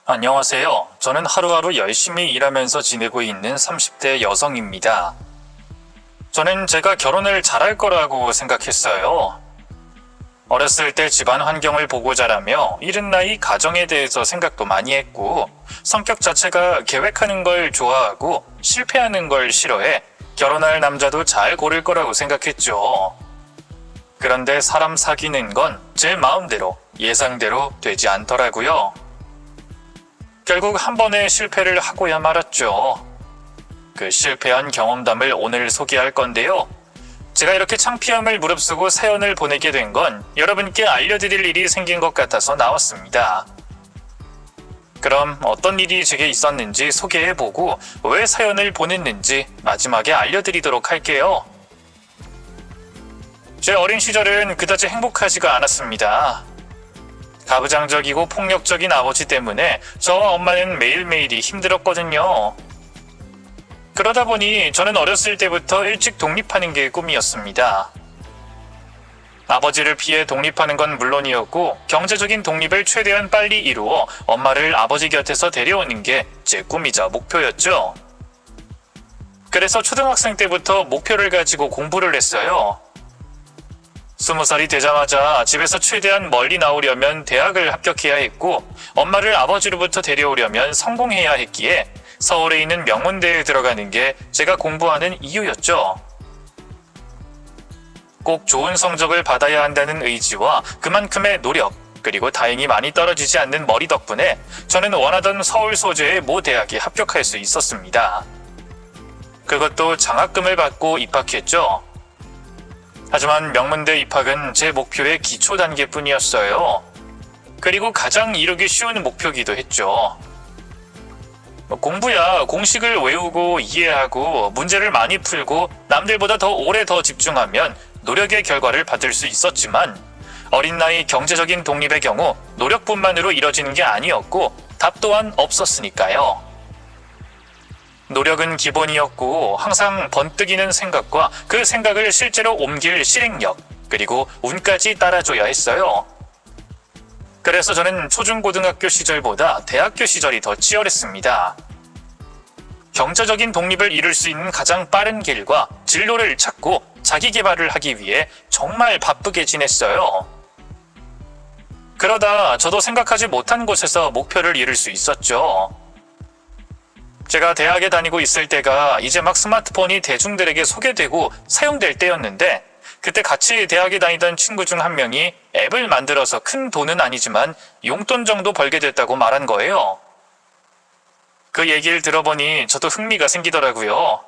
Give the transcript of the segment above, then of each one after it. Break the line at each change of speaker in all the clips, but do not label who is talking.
안녕하세요. 저는 하루하루 열심히 일하면서 지내고 있는 30대 여성입니다. 저는 제가 결혼을 잘할 거라고 생각했어요. 어렸을 때 집안 환경을 보고 자라며 이른 나이 가정에 대해서 생각도 많이 했고, 성격 자체가 계획하는 걸 좋아하고 실패하는 걸 싫어해 결혼할 남자도 잘 고를 거라고 생각했죠. 그런데 사람 사귀는 건 제 마음대로 예상대로 되지 않더라고요. 결국 한 번의 실패를 하고야 말았죠. 그 실패한 경험담을 오늘 소개할 건데요. 제가 이렇게 창피함을 무릅쓰고 사연을 보내게 된 건 여러분께 알려드릴 일이 생긴 것 같아서 나왔습니다. 그럼 어떤 일이 제게 있었는지 소개해보고 왜 사연을 보냈는지 마지막에 알려드리도록 할게요. 제 어린 시절은 그다지 행복하지가 않았습니다. 가부장적이고 폭력적인 아버지 때문에 저와 엄마는 매일매일이 힘들었거든요. 그러다 보니 저는 어렸을 때부터 일찍 독립하는 게 꿈이었습니다. 아버지를 피해 독립하는 건 물론이었고, 경제적인 독립을 최대한 빨리 이루어 엄마를 아버지 곁에서 데려오는 게 제 꿈이자 목표였죠. 그래서 초등학생 때부터 목표를 가지고 공부를 했어요. 20살이 되자마자 집에서 최대한 멀리 나오려면 대학을 합격해야 했고, 엄마를 아버지로부터 데려오려면 성공해야 했기에 서울에 있는 명문대에 들어가는 게 제가 공부하는 이유였죠. 꼭 좋은 성적을 받아야 한다는 의지와 그만큼의 노력, 그리고 다행히 많이 떨어지지 않는 머리 덕분에 저는 원하던 서울 소재의 모 대학에 합격할 수 있었습니다. 그것도 장학금을 받고 입학했죠. 하지만 명문대 입학은 제 목표의 기초 단계뿐이었어요. 그리고 가장 이루기 쉬운 목표기도 했죠. 공부야 공식을 외우고 이해하고 문제를 많이 풀고 남들보다 더 오래 더 집중하면 노력의 결과를 받을 수 있었지만, 어린 나이 경제적인 독립의 경우 노력뿐만으로 이뤄지는 게 아니었고 답 또한 없었으니까요. 노력은 기본이었고 항상 번뜩이는 생각과 그 생각을 실제로 옮길 실행력, 그리고 운까지 따라줘야 했어요. 그래서 저는 초중고등학교 시절보다 대학교 시절이 더 치열했습니다. 경제적인 독립을 이룰 수 있는 가장 빠른 길과 진로를 찾고 자기 개발을 하기 위해 정말 바쁘게 지냈어요. 그러다 저도 생각하지 못한 곳에서 목표를 이룰 수 있었죠. 제가 대학에 다니고 있을 때가 이제 막 스마트폰이 대중들에게 소개되고 사용될 때였는데, 그때 같이 대학에 다니던 친구 중 한 명이 앱을 만들어서 큰 돈은 아니지만 용돈 정도 벌게 됐다고 말한 거예요. 그 얘기를 들어보니 저도 흥미가 생기더라고요.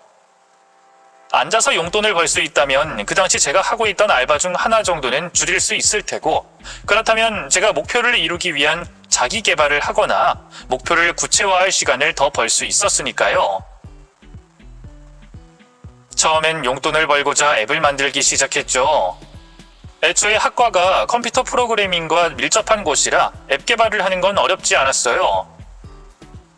앉아서 용돈을 벌 수 있다면 그 당시 제가 하고 있던 알바 중 하나 정도는 줄일 수 있을 테고, 그렇다면 제가 목표를 이루기 위한 자기 개발을 하거나 목표를 구체화할 시간을 더 벌 수 있었으니까요. 처음엔 용돈을 벌고자 앱을 만들기 시작했죠. 애초에 학과가 컴퓨터 프로그래밍과 밀접한 곳이라 앱 개발을 하는 건 어렵지 않았어요.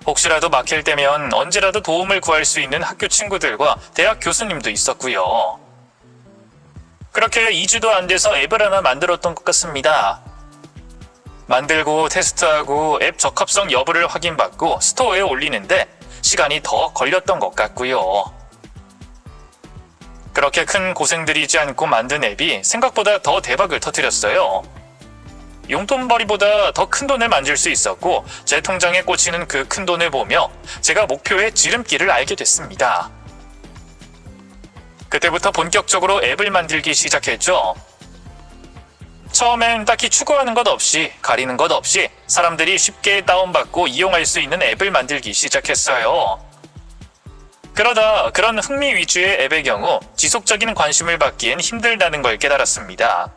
혹시라도 막힐 때면 언제라도 도움을 구할 수 있는 학교 친구들과 대학 교수님도 있었고요. 그렇게 2주도 안 돼서 앱을 하나 만들었던 것 같습니다. 만들고 테스트하고 앱 적합성 여부를 확인받고 스토어에 올리는데 시간이 더 걸렸던 것 같고요. 그렇게 큰 고생들이지 않고 만든 앱이 생각보다 더 대박을 터뜨렸어요. 용돈벌이보다 더 큰 돈을 만질 수 있었고, 제 통장에 꽂히는 그 큰 돈을 보며 제가 목표의 지름길을 알게 됐습니다. 그때부터 본격적으로 앱을 만들기 시작했죠. 처음엔 딱히 추구하는 것 없이, 가리는 것 없이 사람들이 쉽게 다운받고 이용할 수 있는 앱을 만들기 시작했어요. 그러다 그런 흥미 위주의 앱의 경우 지속적인 관심을 받기엔 힘들다는 걸 깨달았습니다.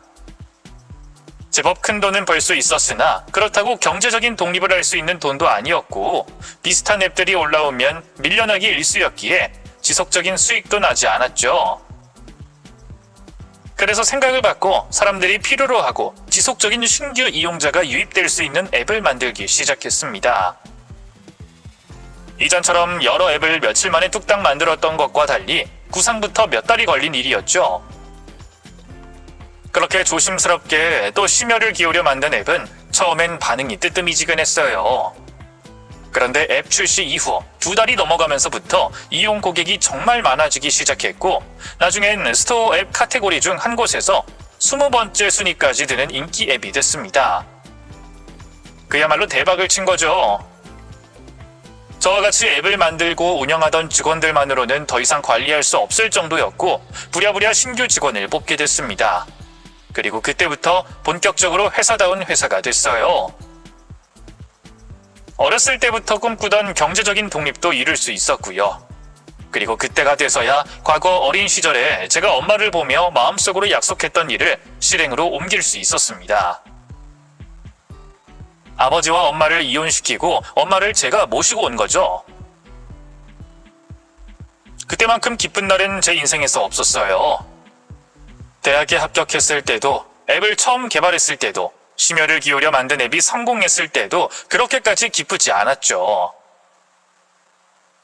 제법 큰 돈은 벌 수 있었으나 그렇다고 경제적인 독립을 할 수 있는 돈도 아니었고, 비슷한 앱들이 올라오면 밀려나기 일쑤였기에 지속적인 수익도 나지 않았죠. 그래서 생각을 바꿔 사람들이 필요로 하고 지속적인 신규 이용자가 유입될 수 있는 앱을 만들기 시작했습니다. 이전처럼 여러 앱을 며칠 만에 뚝딱 만들었던 것과 달리 구상부터 몇 달이 걸린 일이었죠. 그렇게 조심스럽게 또 심혈을 기울여 만든 앱은 처음엔 반응이 뜨뜨미지근했어요. 그런데 앱 출시 이후 2달이 넘어가면서부터 이용 고객이 정말 많아지기 시작했고 나중엔 스토어 앱 카테고리 중 한 곳에서 20번째 순위까지 드는 인기 앱이 됐습니다. 그야말로 대박을 친 거죠. 저와 같이 앱을 만들고 운영하던 직원들만으로는 더 이상 관리할 수 없을 정도였고 부랴부랴 신규 직원을 뽑게 됐습니다. 그리고 그때부터 본격적으로 회사다운 회사가 됐어요. 어렸을 때부터 꿈꾸던 경제적인 독립도 이룰 수 있었고요. 그리고 그때가 돼서야 과거 어린 시절에 제가 엄마를 보며 마음속으로 약속했던 일을 실행으로 옮길 수 있었습니다. 아버지와 엄마를 이혼시키고 엄마를 제가 모시고 온 거죠. 그때만큼 기쁜 날은 제 인생에서 없었어요. 대학에 합격했을 때도, 앱을 처음 개발했을 때도, 심혈을 기울여 만든 앱이 성공했을 때도 그렇게까지 기쁘지 않았죠.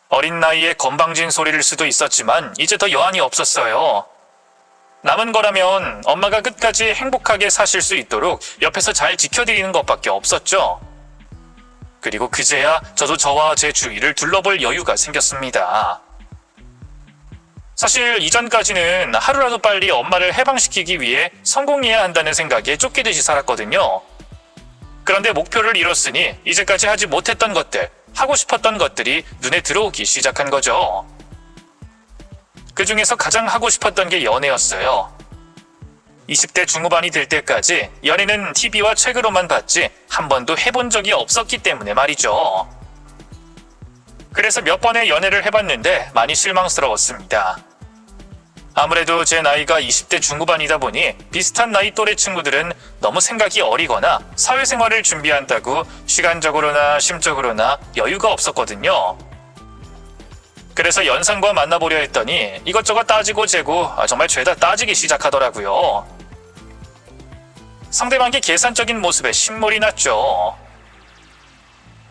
어린 나이에 건방진 소리를 수도 있었지만 이제 더 여한이 없었어요. 남은 거라면 엄마가 끝까지 행복하게 사실 수 있도록 옆에서 잘 지켜드리는 것밖에 없었죠. 그리고 그제야 저도 저와 제 주위를 둘러볼 여유가 생겼습니다. 사실 이전까지는 하루라도 빨리 엄마를 해방시키기 위해 성공해야 한다는 생각에 쫓기듯이 살았거든요. 그런데 목표를 이뤘으니 이제까지 하지 못했던 것들, 하고 싶었던 것들이 눈에 들어오기 시작한 거죠. 그 중에서 가장 하고 싶었던 게 연애였어요. 20대 중후반이 될 때까지 연애는 TV와 책으로만 봤지 한 번도 해본 적이 없었기 때문에 말이죠. 그래서 몇 번의 연애를 해봤는데 많이 실망스러웠습니다. 아무래도 제 나이가 20대 중후반이다 보니 비슷한 나이 또래 친구들은 너무 생각이 어리거나 사회생활을 준비한다고 시간적으로나 심적으로나 여유가 없었거든요. 그래서 연상과 만나보려 했더니 이것저것 따지고 재고 정말 죄다 따지기 시작하더라고요. 상대방의 계산적인 모습에 신물이 났죠.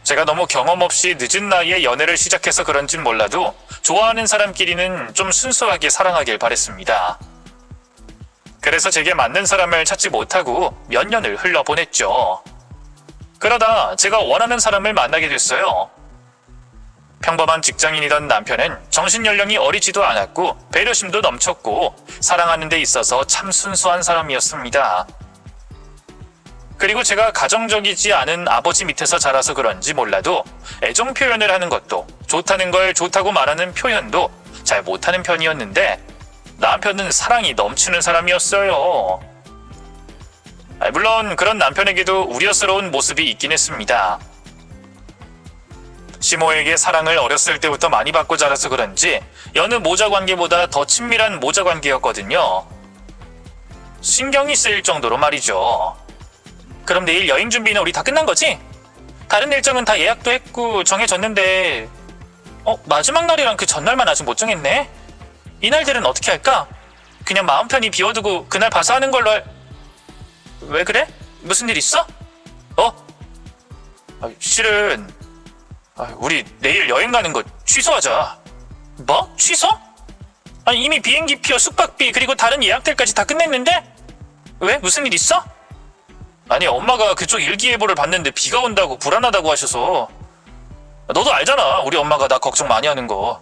제가 너무 경험 없이 늦은 나이에 연애를 시작해서 그런진 몰라도 좋아하는 사람끼리는 좀 순수하게 사랑하길 바랬습니다. 그래서 제게 맞는 사람을 찾지 못하고 몇 년을 흘려보냈죠. 그러다 제가 원하는 사람을 만나게 됐어요. 평범한 직장인이던 남편은 정신연령이 어리지도 않았고 배려심도 넘쳤고 사랑하는 데 있어서 참 순수한 사람이었습니다. 그리고 제가 가정적이지 않은 아버지 밑에서 자라서 그런지 몰라도 애정 표현을 하는 것도 좋다는 걸 좋다고 말하는 표현도 잘 못하는 편이었는데 남편은 사랑이 넘치는 사람이었어요. 물론 그런 남편에게도 우려스러운 모습이 있긴 했습니다. 시모에게 사랑을 어렸을 때부터 많이 받고 자라서 그런지 여느 모자 관계보다 더 친밀한 모자 관계였거든요. 신경이 쓰일 정도로 말이죠. 그럼 내일 여행 준비는 우리 다 끝난 거지? 다른 일정은 다 예약도 했고 정해졌는데 마지막 날이랑 그 전날만 아직 못 정했네? 이날들은 어떻게 할까? 그냥 마음 편히 비워두고 그날 봐서 하는 걸로 왜 그래? 무슨 일 있어? 실은 우리 내일 여행 가는 거 취소하자. 뭐? 취소? 아니 이미 비행기표, 숙박비 그리고 다른 예약들까지 다 끝냈는데? 왜? 무슨 일 있어? 아니 엄마가 그쪽 일기예보를 봤는데 비가 온다고 불안하다고 하셔서. 너도 알잖아 우리 엄마가 나 걱정 많이 하는 거.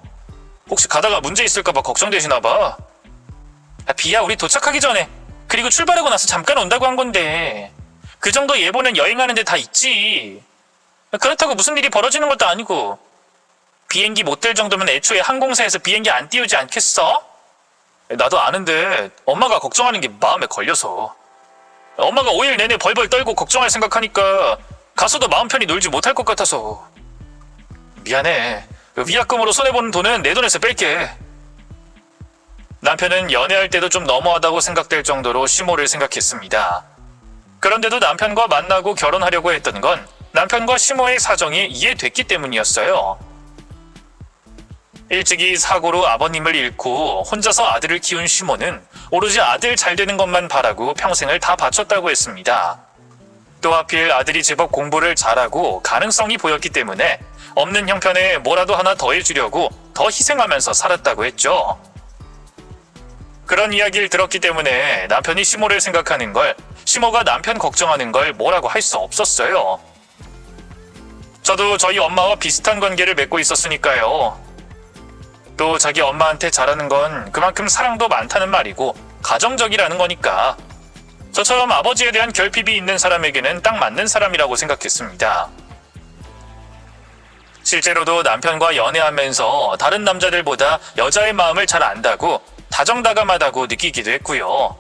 혹시 가다가 문제 있을까봐 걱정되시나 봐. 비야 우리 도착하기 전에 그리고 출발하고 나서 잠깐 온다고 한 건데 그 정도 예보는 여행하는데 다 있지. 그렇다고 무슨 일이 벌어지는 것도 아니고 비행기 못 될 정도면 애초에 항공사에서 비행기 안 띄우지 않겠어? 나도 아는데 엄마가 걱정하는 게 마음에 걸려서. 엄마가 5일 내내 벌벌 떨고 걱정할 생각하니까 가서도 마음 편히 놀지 못할 것 같아서. 미안해. 위약금으로 손해보는 돈은 내 돈에서 뺄게. 남편은 연애할 때도 좀 너무하다고 생각될 정도로 시모를 생각했습니다. 그런데도 남편과 만나고 결혼하려고 했던 건 남편과 시모의 사정이 이해됐기 때문이었어요. 일찍이 사고로 아버님을 잃고 혼자서 아들을 키운 시모는 오로지 아들 잘 되는 것만 바라고 평생을 다 바쳤다고 했습니다. 또 하필 아들이 제법 공부를 잘하고 가능성이 보였기 때문에 없는 형편에 뭐라도 하나 더해주려고 더 희생하면서 살았다고 했죠. 그런 이야기를 들었기 때문에 남편이 시모를 생각하는 걸, 시모가 남편 걱정하는 걸 뭐라고 할 수 없었어요. 저도 저희 엄마와 비슷한 관계를 맺고 있었으니까요. 또 자기 엄마한테 잘하는 건 그만큼 사랑도 많다는 말이고 가정적이라는 거니까 저처럼 아버지에 대한 결핍이 있는 사람에게는 딱 맞는 사람이라고 생각했습니다. 실제로도 남편과 연애하면서 다른 남자들보다 여자의 마음을 잘 안다고 다정다감하다고 느끼기도 했고요.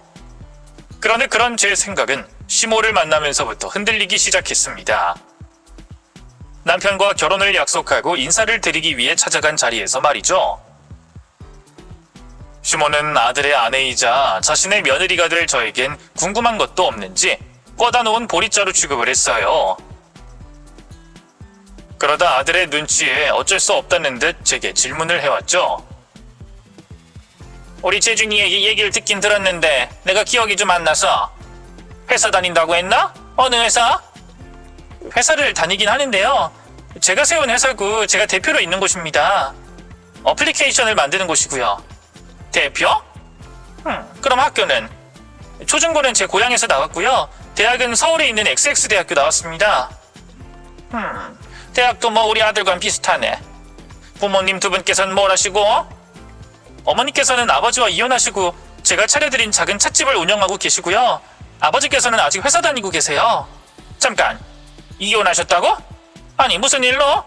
그런데 그런 제 생각은 시모를 만나면서부터 흔들리기 시작했습니다. 남편과 결혼을 약속하고 인사를 드리기 위해 찾아간 자리에서 말이죠. 시모는 아들의 아내이자 자신의 며느리가 될 저에겐 궁금한 것도 없는지 꽂아 놓은 보리자루 취급을 했어요. 그러다 아들의 눈치에 어쩔 수 없다는 듯 제게 질문을 해왔죠. 우리 재준이의 얘기를 듣긴 들었는데 내가 기억이 좀 안 나서 회사 다닌다고 했나? 어느 회사? 회사를 다니긴 하는데요. 제가 세운 회사고 제가 대표로 있는 곳입니다. 어플리케이션을 만드는 곳이고요. 대표? 그럼 학교는? 초중고는 제 고향에서 나왔고요. 대학은 서울에 있는 XX대학교 나왔습니다. 대학도 뭐 우리 아들과는 비슷하네. 부모님 두 분께서는 뭘 하시고? 어머니께서는 아버지와 이혼하시고 제가 차려드린 작은 찻집을 운영하고 계시고요. 아버지께서는 아직 회사 다니고 계세요. 잠깐, 이혼하셨다고? 아니 무슨 일로?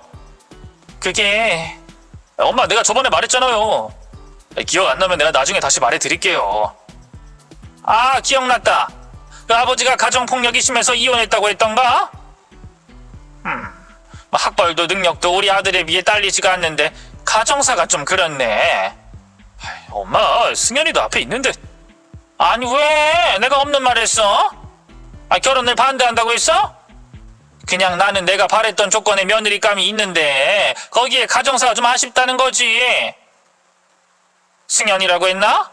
그게... 엄마 내가 저번에 말했잖아요. 기억 안 나면 내가 나중에 다시 말해드릴게요. 아 기억났다. 그 아버지가 가정폭력이 심해서 이혼했다고 했던가? 학벌도 능력도 우리 아들에 비해 딸리지가 않는데 가정사가 좀 그렇네. 엄마 승현이도 앞에 있는데. 아니 왜 내가 없는 말 했어? 결혼을 반대한다고 했어? 그냥 나는 내가 바랬던 조건에 며느리감이 있는데 거기에 가정사가 좀 아쉽다는 거지. 승현이라고 했나?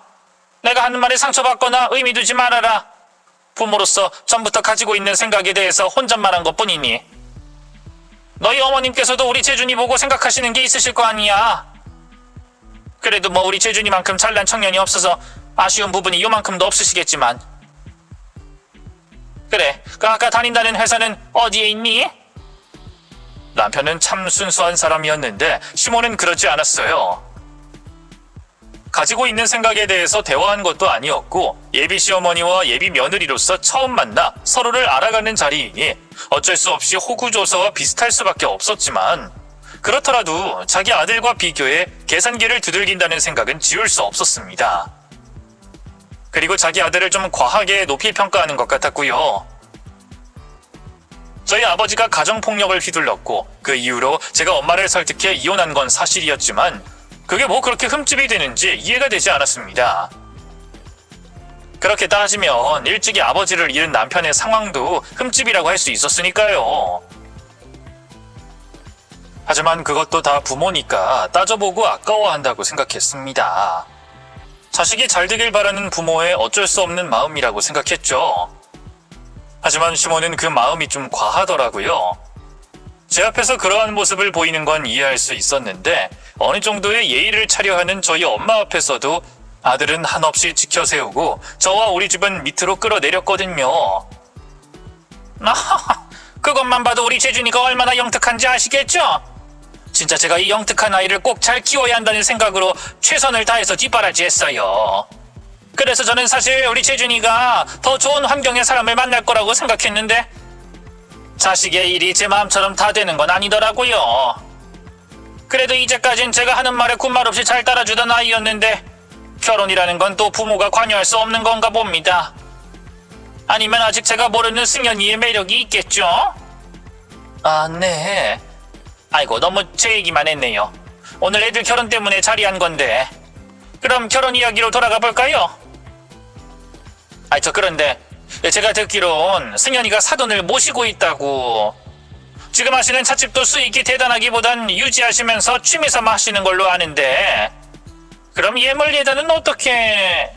내가 하는 말에 상처받거나 의미 두지 말아라. 부모로서 전부터 가지고 있는 생각에 대해서 혼잣말한 것뿐이니. 너희 어머님께서도 우리 재준이 보고 생각하시는 게 있으실 거 아니야. 그래도 뭐 우리 재준이만큼 잘난 청년이 없어서 아쉬운 부분이 요만큼도 없으시겠지만. 그래, 그 아까 다닌다는 회사는 어디에 있니? 남편은 참 순수한 사람이었는데 시모는 그렇지 않았어요. 가지고 있는 생각에 대해서 대화한 것도 아니었고 예비 시어머니와 예비 며느리로서 처음 만나 서로를 알아가는 자리이니 어쩔 수 없이 호구조사와 비슷할 수밖에 없었지만 그렇더라도 자기 아들과 비교해 계산기를 두들긴다는 생각은 지울 수 없었습니다. 그리고 자기 아들을 좀 과하게 높이 평가하는 것 같았고요. 저희 아버지가 가정폭력을 휘둘렀고 그 이후로 제가 엄마를 설득해 이혼한 건 사실이었지만 그게 뭐 그렇게 흠집이 되는지 이해가 되지 않았습니다. 그렇게 따지면 일찍이 아버지를 잃은 남편의 상황도 흠집이라고 할 수 있었으니까요. 하지만 그것도 다 부모니까 따져보고 아까워한다고 생각했습니다. 자식이 잘 되길 바라는 부모의 어쩔 수 없는 마음이라고 생각했죠. 하지만 시모는 그 마음이 좀 과하더라고요. 제 앞에서 그러한 모습을 보이는 건 이해할 수 있었는데 어느 정도의 예의를 차려 하는 저희 엄마 앞에서도 아들은 한없이 지켜세우고 저와 우리 집은 밑으로 끌어내렸거든요. 그것만 봐도 우리 재준이가 얼마나 영특한지 아시겠죠? 진짜 제가 이 영특한 아이를 꼭 잘 키워야 한다는 생각으로 최선을 다해서 뒷바라지했어요. 그래서 저는 사실 우리 재준이가 더 좋은 환경의 사람을 만날 거라고 생각했는데 자식의 일이 제 마음처럼 다 되는 건 아니더라고요. 그래도 이제까진 제가 하는 말에 군말 없이 잘 따라주던 아이였는데 결혼이라는 건 또 부모가 관여할 수 없는 건가 봅니다. 아니면 아직 제가 모르는 승현이의 매력이 있겠죠? 아, 네. 아이고, 너무 제 얘기만 했네요. 오늘 애들 결혼 때문에 자리한 건데. 그럼 결혼 이야기로 돌아가 볼까요? 그런데 제가 듣기론 승현이가 사돈을 모시고 있다고. 지금 하시는 찻집도 수익이 대단하기보단 유지하시면서 취미삼아 하시는 걸로 아는데 그럼 예물 예단은 어떻게...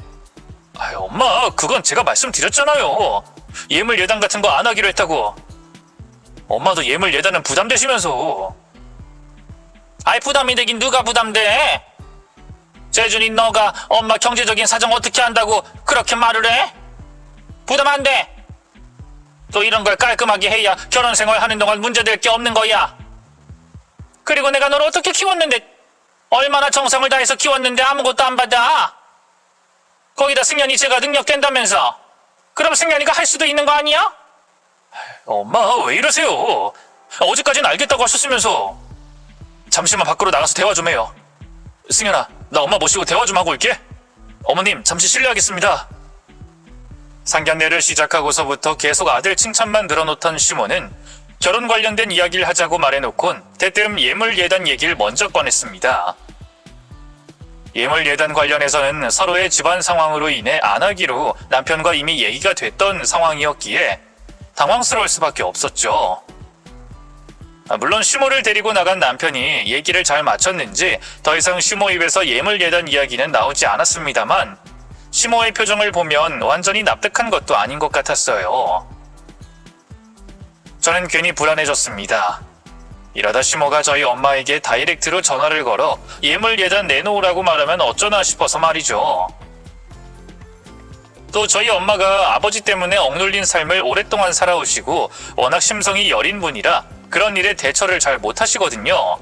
엄마 그건 제가 말씀드렸잖아요. 예물 예단 같은 거 안 하기로 했다고. 엄마도 예물 예단은 부담되시면서. 부담이 되긴 누가 부담돼? 재준이 너가 엄마 경제적인 사정 어떻게 한다고 그렇게 말을 해? 부담 안 돼. 또 이런 걸 깔끔하게 해야 결혼 생활 하는 동안 문제될 게 없는 거야. 그리고 내가 널 어떻게 키웠는데, 얼마나 정성을 다해서 키웠는데 아무것도 안 받아? 거기다 승연이 제가 능력된다면서. 그럼 승연이가 할 수도 있는 거 아니야? 엄마, 왜 이러세요? 어제까지는 알겠다고 하셨으면서. 잠시만 밖으로 나가서 대화 좀 해요. 승연아, 나 엄마 모시고 대화 좀 하고 올게. 어머님, 잠시 실례하겠습니다. 상견례를 시작하고서부터 계속 아들 칭찬만 늘어놓던 시모는 결혼 관련된 이야기를 하자고 말해놓곤 대뜸 예물예단 얘기를 먼저 꺼냈습니다. 예물예단 관련해서는 서로의 집안 상황으로 인해 안 하기로 남편과 이미 얘기가 됐던 상황이었기에 당황스러울 수밖에 없었죠. 물론 시모를 데리고 나간 남편이 얘기를 잘 마쳤는지 더 이상 시모 입에서 예물예단 이야기는 나오지 않았습니다만 시모의 표정을 보면 완전히 납득한 것도 아닌 것 같았어요. 저는 괜히 불안해졌습니다. 이러다 시모가 저희 엄마에게 다이렉트로 전화를 걸어 예물예단 내놓으라고 말하면 어쩌나 싶어서 말이죠. 또 저희 엄마가 아버지 때문에 억눌린 삶을 오랫동안 살아오시고 워낙 심성이 여린 분이라 그런 일에 대처를 잘 못하시거든요.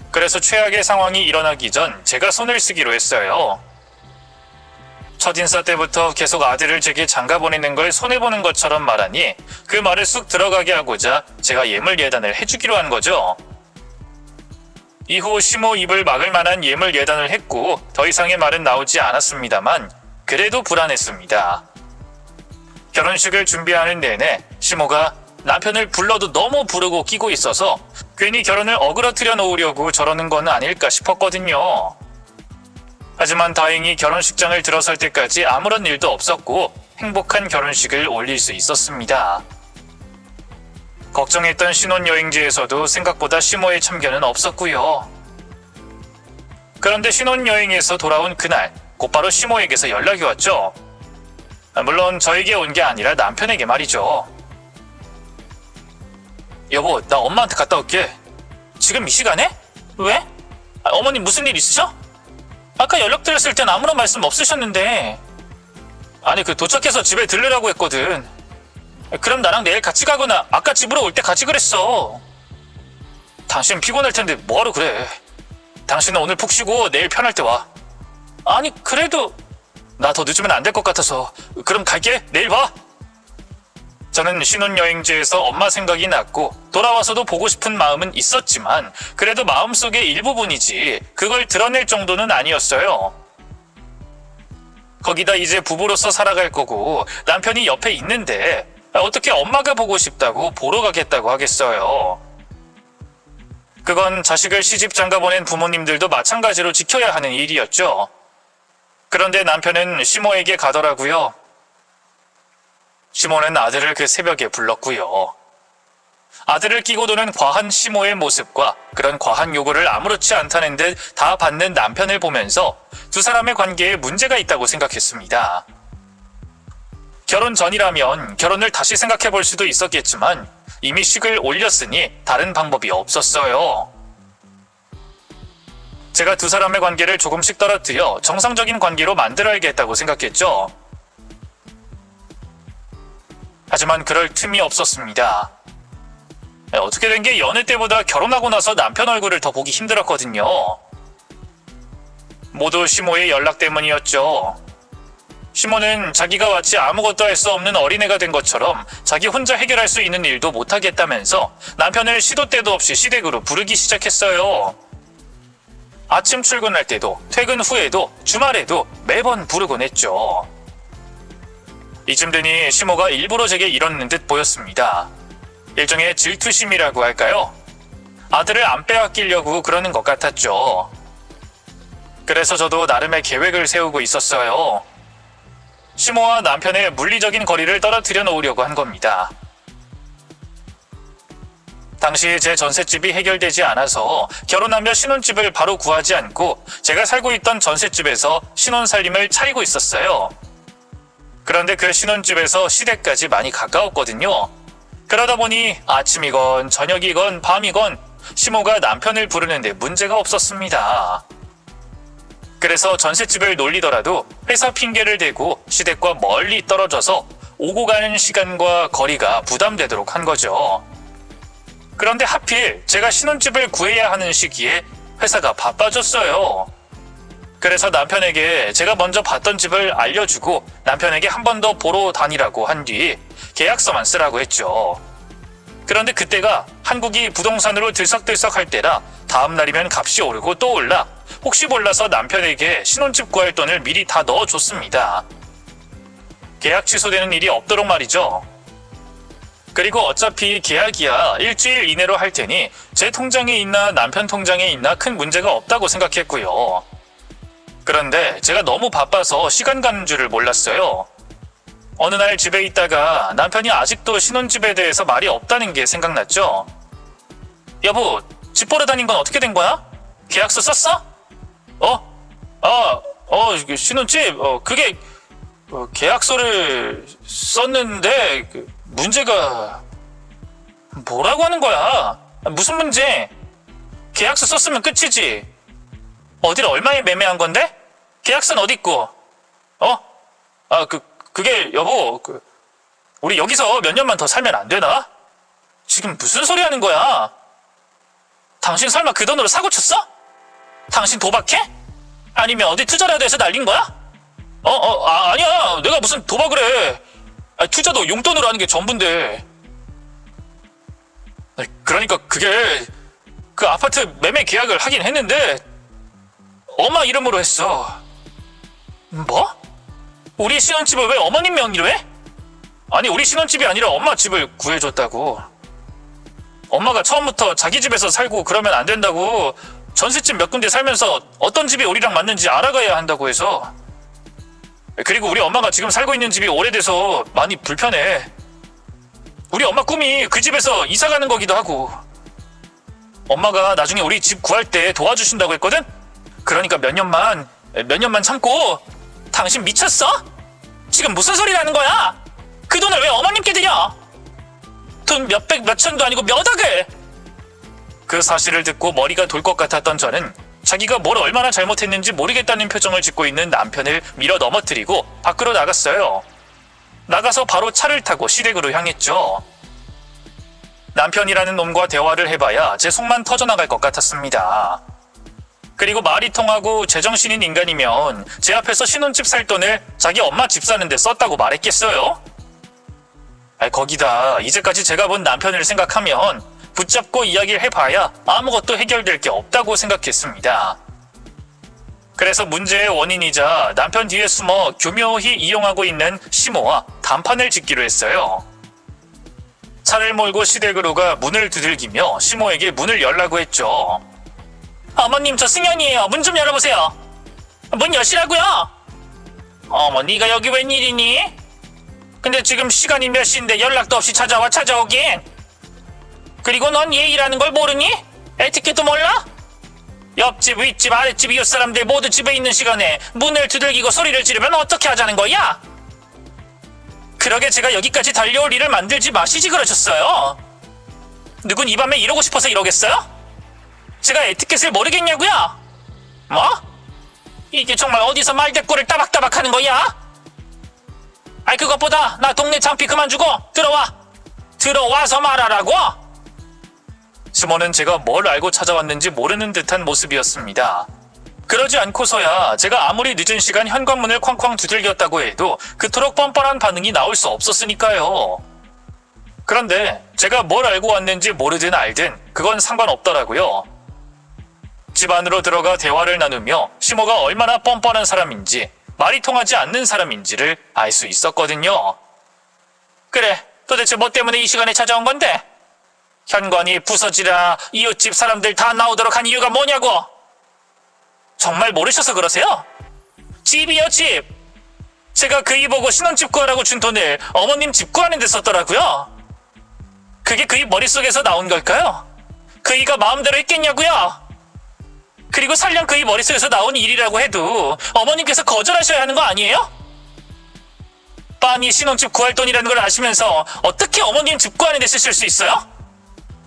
그래서 최악의 상황이 일어나기 전 제가 손을 쓰기로 했어요. 첫인사 때부터 계속 아들을 제게 장가보내는 걸 손해보는 것처럼 말하니 그 말을 쑥 들어가게 하고자 제가 예물예단을 해주기로 한 거죠. 이후 시모 입을 막을 만한 예물예단을 했고 더 이상의 말은 나오지 않았습니다만 그래도 불안했습니다. 결혼식을 준비하는 내내 시모가 남편을 불러도 너무 부르고 끼고 있어서 괜히 결혼을 어그러뜨려 놓으려고 저러는 건 아닐까 싶었거든요. 하지만 다행히 결혼식장을 들어설 때까지 아무런 일도 없었고 행복한 결혼식을 올릴 수 있었습니다. 걱정했던 신혼여행지에서도 생각보다 시모의 참견은 없었고요. 그런데 신혼여행에서 돌아온 그날 곧바로 시모에게서 연락이 왔죠. 물론 저에게 온 게 아니라 남편에게 말이죠. 여보, 나 엄마한테 갔다 올게. 지금 이 시간에? 왜? 어머님 무슨 일 있으셔? 아까 연락드렸을 땐 아무런 말씀 없으셨는데. 아니, 도착해서 집에 들르라고 했거든. 그럼 나랑 내일 같이 가거나 아까 집으로 올 때 같이 그랬어. 당신 피곤할 텐데 뭐하러 그래. 당신은 오늘 푹 쉬고 내일 편할 때 와. 아니, 그래도 나 더 늦으면 안 될 것 같아서. 그럼 갈게. 내일 봐. 저는 신혼여행지에서 엄마 생각이 났고 돌아와서도 보고 싶은 마음은 있었지만 그래도 마음속의 일부분이지 그걸 드러낼 정도는 아니었어요. 거기다 이제 부부로서 살아갈 거고 남편이 옆에 있는데 어떻게 엄마가 보고 싶다고 보러 가겠다고 하겠어요. 그건 자식을 시집 장가 보낸 부모님들도 마찬가지로 지켜야 하는 일이었죠. 그런데 남편은 시모에게 가더라고요. 시모는 아들을 그 새벽에 불렀고요. 아들을 끼고 도는 과한 시모의 모습과 그런 과한 요구를 아무렇지 않다는 듯 다 받는 남편을 보면서 두 사람의 관계에 문제가 있다고 생각했습니다. 결혼 전이라면 결혼을 다시 생각해 볼 수도 있었겠지만 이미 식을 올렸으니 다른 방법이 없었어요. 제가 두 사람의 관계를 조금씩 떨어뜨려 정상적인 관계로 만들어야겠다고 생각했죠. 하지만 그럴 틈이 없었습니다. 어떻게 된 게 연애 때보다 결혼하고 나서 남편 얼굴을 더 보기 힘들었거든요. 모두 시모의 연락 때문이었죠. 시모는 자기가 마치 아무것도 할 수 없는 어린애가 된 것처럼 자기 혼자 해결할 수 있는 일도 못하겠다면서 남편을 시도 때도 없이 시댁으로 부르기 시작했어요. 아침 출근할 때도 퇴근 후에도 주말에도 매번 부르곤 했죠. 이쯤 되니 시모가 일부러 제게 이러는 듯 보였습니다. 일종의 질투심이라고 할까요? 아들을 안 빼앗기려고 그러는 것 같았죠. 그래서 저도 나름의 계획을 세우고 있었어요. 시모와 남편의 물리적인 거리를 떨어뜨려 놓으려고 한 겁니다. 당시 제 전셋집이 해결되지 않아서 결혼하며 신혼집을 바로 구하지 않고 제가 살고 있던 전셋집에서 신혼살림을 차리고 있었어요. 그런데 그 신혼집에서 시댁까지 많이 가까웠거든요. 그러다 보니 아침이건 저녁이건 밤이건 시모가 남편을 부르는데 문제가 없었습니다. 그래서 전셋집을 놀리더라도 회사 핑계를 대고 시댁과 멀리 떨어져서 오고 가는 시간과 거리가 부담되도록 한 거죠. 그런데 하필 제가 신혼집을 구해야 하는 시기에 회사가 바빠졌어요. 그래서 남편에게 제가 먼저 봤던 집을 알려주고 남편에게 한 번 더 보러 다니라고 한 뒤 계약서만 쓰라고 했죠. 그런데 그때가 한국이 부동산으로 들썩들썩할 때라 다음 날이면 값이 오르고 또 올라 혹시 몰라서 남편에게 신혼집 구할 돈을 미리 다 넣어줬습니다. 계약 취소되는 일이 없도록 말이죠. 그리고 어차피 계약이야 일주일 이내로 할 테니 제 통장에 있나 남편 통장에 있나 큰 문제가 없다고 생각했고요. 그런데 제가 너무 바빠서 시간 가는 줄을 몰랐어요. 어느 날 집에 있다가 남편이 아직도 신혼집에 대해서 말이 없다는 게 생각났죠. 여보, 집 보러 다닌 건 어떻게 된 거야? 계약서 썼어? 신혼집? 그게 계약서를 썼는데 문제가 뭐라고 하는 거야? 무슨 문제? 계약서 썼으면 끝이지. 어디를 얼마에 매매한 건데? 계약서는 어디 있고? 그게 여보, 우리 여기서 몇 년만 더 살면 안 되나? 지금 무슨 소리 하는 거야? 당신 설마 그 돈으로 사고 쳤어? 당신 도박해? 아니면 어디 투자라도 해서 날린 거야? 아니야. 내가 무슨 도박을 해. 투자도 용돈으로 하는 게 전부인데. 그러니까 그게 그 아파트 매매 계약을 하긴 했는데 엄마 이름으로 했어. 뭐? 우리 신혼집을 왜 어머님 명의로 해? 아니, 우리 신혼집이 아니라 엄마 집을 구해줬다고. 엄마가 처음부터 자기 집에서 살고 그러면 안 된다고 전셋집 몇 군데 살면서 어떤 집이 우리랑 맞는지 알아가야 한다고 해서. 그리고 우리 엄마가 지금 살고 있는 집이 오래돼서 많이 불편해. 우리 엄마 꿈이 그 집에서 이사 가는 거기도 하고. 엄마가 나중에 우리 집 구할 때 도와주신다고 했거든? 그러니까 몇 년만 참고. 당신 미쳤어? 지금 무슨 소리라는 거야? 그 돈을 왜 어머님께 드려? 돈 몇백 몇천도 아니고 몇 억을. 그 사실을 듣고 머리가 돌 것 같았던 저는 자기가 뭘 얼마나 잘못했는지 모르겠다는 표정을 짓고 있는 남편을 밀어 넘어뜨리고 밖으로 나갔어요. 나가서 바로 차를 타고 시댁으로 향했죠. 남편이라는 놈과 대화를 해봐야 제 속만 터져나갈 것 같았습니다. 그리고 말이 통하고 제정신인 인간이면 제 앞에서 신혼집 살 돈을 자기 엄마 집 사는데 썼다고 말했겠어요? 거기다 이제까지 제가 본 남편을 생각하면 붙잡고 이야기를 해봐야 아무것도 해결될 게 없다고 생각했습니다. 그래서 문제의 원인이자 남편 뒤에 숨어 교묘히 이용하고 있는 시모와 단판을 짓기로 했어요. 차를 몰고 시댁으로 가 문을 두들기며 시모에게 문을 열라고 했죠. 어머님, 저 승현이에요. 문 좀 열어보세요. 문 여시라고요? 어머, 네가 여기 웬일이니? 근데 지금 시간이 몇 시인데 연락도 없이 찾아오긴. 그리고 넌 예의라는 걸 모르니? 에티켓도 몰라? 옆집, 윗집, 아랫집, 이웃 사람들 모두 집에 있는 시간에 문을 두들기고 소리를 지르면 어떻게 하자는 거야? 그러게 제가 여기까지 달려올 일을 만들지 마시지 그러셨어요. 누군 이 밤에 이러고 싶어서 이러겠어요? 제가 에티켓을 모르겠냐고요? 뭐? 이게 정말 어디서 말대꾸를 따박따박 하는 거야? 그것보다 나 동네 장피 그만 주고 들어와서 말하라고. 시모는 제가 뭘 알고 찾아왔는지 모르는 듯한 모습이었습니다. 그러지 않고서야 제가 아무리 늦은 시간 현관문을 쾅쾅 두들겼다고 해도 그토록 뻔뻔한 반응이 나올 수 없었으니까요. 그런데 제가 뭘 알고 왔는지 모르든 알든 그건 상관없더라고요. 집 안으로 들어가 대화를 나누며 시모가 얼마나 뻔뻔한 사람인지 말이 통하지 않는 사람인지를 알 수 있었거든요. 그래, 도대체 뭐 때문에 이 시간에 찾아온 건데? 현관이 부서지라 이웃집 사람들 다 나오도록 한 이유가 뭐냐고? 정말 모르셔서 그러세요? 집이요, 집. 제가 그이 보고 신혼집 구하라고 준 돈을 어머님 집 구하는 데 썼더라고요. 그게 그이 머릿속에서 나온 걸까요? 그이가 마음대로 했겠냐고요? 그리고 설령 그이 머릿속에서 나온 일이라고 해도 어머님께서 거절하셔야 하는 거 아니에요? 빤히 신혼집 구할 돈이라는 걸 아시면서 어떻게 어머님 집 구하는 데 쓰실 수 있어요?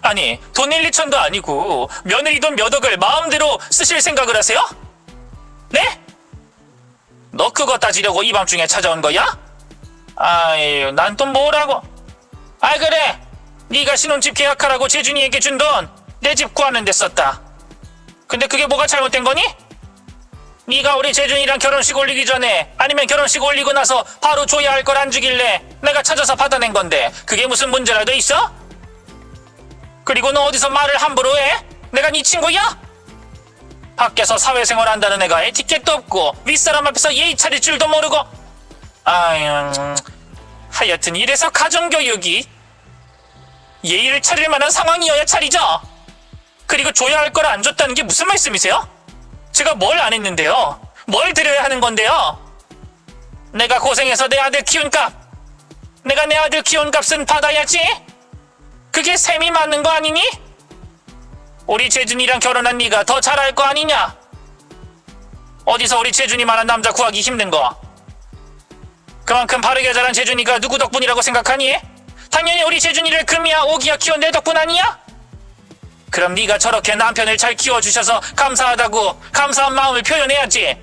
아니, 돈 1, 2천도 아니고 며느리 돈 몇 억을 마음대로 쓰실 생각을 하세요? 네? 너 그거 따지려고 이 밤중에 찾아온 거야? 아유, 난 또 뭐라고? 그래, 네가 신혼집 계약하라고 재준이에게 준 돈 내 집 구하는 데 썼다. 근데 그게 뭐가 잘못된 거니? 네가 우리 재준이랑 결혼식 올리기 전에 아니면 결혼식 올리고 나서 바로 줘야 할 걸 안 주길래 내가 찾아서 받아낸 건데 그게 무슨 문제라도 있어? 그리고 너 어디서 말을 함부로 해? 내가 네 친구야? 밖에서 사회생활 한다는 애가 에티켓도 없고 윗사람 앞에서 예의 차릴 줄도 모르고. 아유, 하여튼 이래서 가정교육이 예의를 차릴 만한 상황이어야 차리죠. 그리고 줘야 할 걸 안 줬다는 게 무슨 말씀이세요? 제가 뭘 안 했는데요? 뭘 드려야 하는 건데요? 내가 고생해서 내 아들 키운 값, 내가 내 아들 키운 값은 받아야지. 그게 셈이 맞는 거 아니니? 우리 재준이랑 결혼한 네가 더 잘할 거 아니냐? 어디서 우리 재준이만한 남자 구하기 힘든 거. 그만큼 바르게 자란 재준이가 누구 덕분이라고 생각하니? 당연히 우리 재준이를 금이야 오기야 키운 내 덕분 아니야? 그럼 네가 저렇게 남편을 잘 키워주셔서 감사하다고 감사한 마음을 표현해야지.